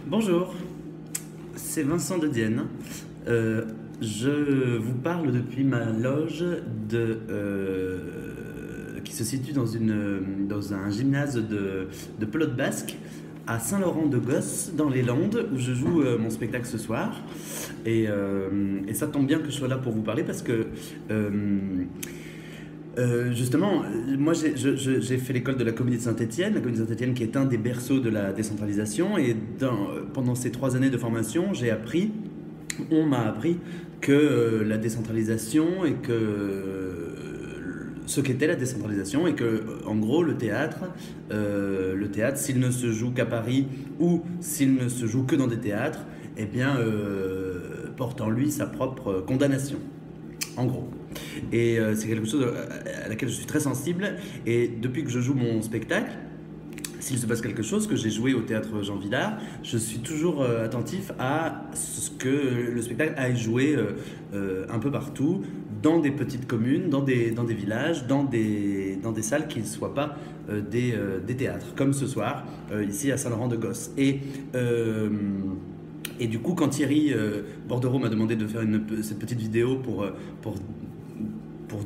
Bonjour, c'est Vincent de Dienne. Je vous parle depuis ma loge qui se situe dans un gymnase de pelote basque à Saint-Laurent-de-Gosse, dans les Landes, où je joue mon spectacle ce soir. Et ça tombe bien que je sois là pour vous parler parce que justement, moi j'ai fait l'école de la Comédie de Saint-Étienne, la Comédie de Saint-Étienne qui est un des berceaux de la décentralisation. Et pendant ces 3 années de formation, on m'a appris que la décentralisation et que ce qu'était la décentralisation et que, en gros, le théâtre, s'il ne se joue qu'à Paris ou s'il ne se joue que dans des théâtres, eh bien, porte en lui sa propre condamnation, en gros. Et c'est quelque chose à laquelle je suis très sensible. Et depuis que je joue mon spectacle, s'il se passe quelque chose, que j'ai joué au théâtre Jean Vilar, je suis toujours attentif à ce que le spectacle aille jouer un peu partout, dans des petites communes, dans des villages, dans des salles qui ne soient pas des théâtres, comme ce soir, ici à Saint-Laurent-de-Gosse. Et du coup, quand Thierry Bordereau m'a demandé de faire cette petite vidéo pour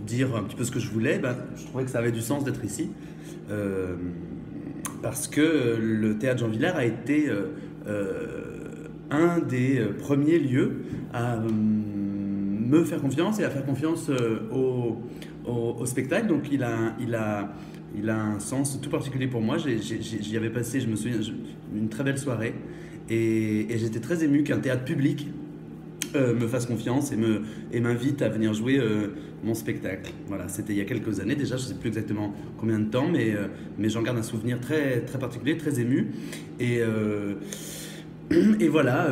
dire un petit peu ce que je voulais, je trouvais que ça avait du sens d'être ici. Parce que le théâtre Jean Vilar a été un des premiers lieux à me faire confiance et à faire confiance au spectacle. Donc il a un sens tout particulier pour moi. J'y avais passé, je me souviens, une très belle soirée. Et j'étais très ému qu'un théâtre public me fasse confiance et m'invite à venir jouer mon spectacle. Voilà, c'était il y a quelques années déjà, je ne sais plus exactement combien de temps, mais j'en garde un souvenir très, très particulier, très ému. Et voilà,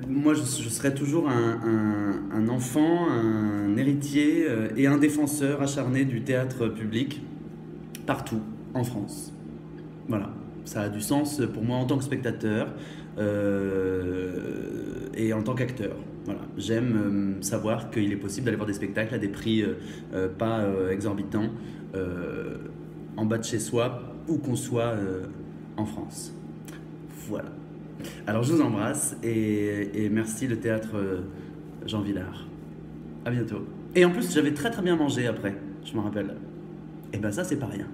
moi je serai toujours un enfant, un héritier et un défenseur acharné du théâtre public partout en France. Voilà, ça a du sens pour moi en tant que spectateur et en tant qu'acteur. Voilà. J'aime savoir qu'il est possible d'aller voir des spectacles à des prix pas exorbitants en bas de chez soi, où qu'on soit en France. Voilà. Alors je vous embrasse et merci le théâtre Jean Vilar. À bientôt. Et en plus j'avais très très bien mangé après, je m'en rappelle. Et ben ça c'est pas rien.